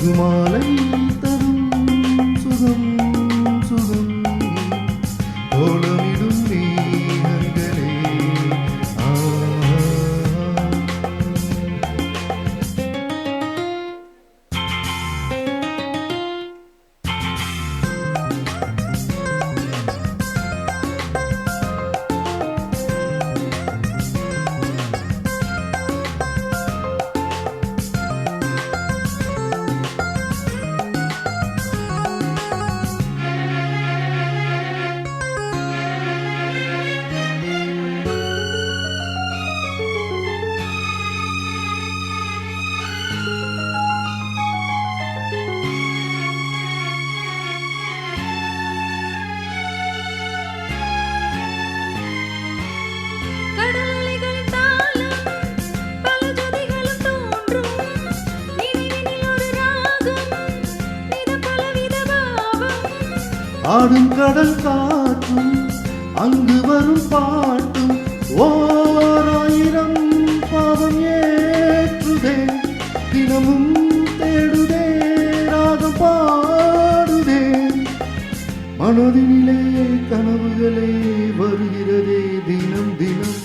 புதுமாலை தரும் சுகம் சுகம் கோலமிடும் மேகங்களே ஆடும் கடல் காற்றும் அங்கு வரும் பாட்டும் ஓராயிரம் பாவம் ஏற்றுதே தினமும் தேடுதே ராகம் பாடுதே மனதினிலே கனவுகளே வருகிறதே தினம் தினம்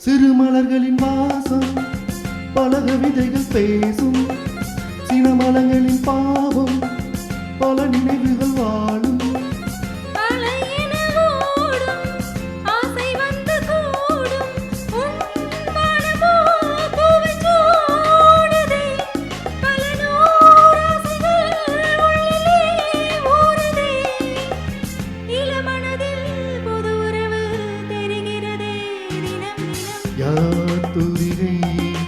சிறு மலர்களின் வாசம் பல கவிதைகள் பேசும் சினமலங்களின் பாவம் பல நினைவுகள் வாழும் யார் தூரிகை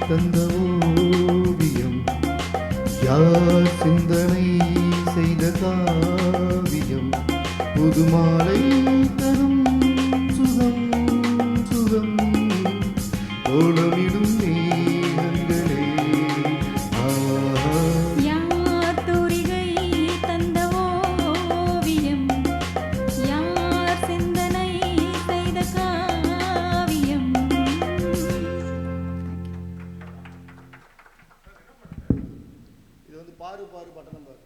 தந்த ஓவியம் யார் சிந்தனை செய்த காவியம் புதுமாலை தரும் சுகம் சுகம் கோலமிடும் மேகங்களே பாரு பாரு பட்டன் நம்பர்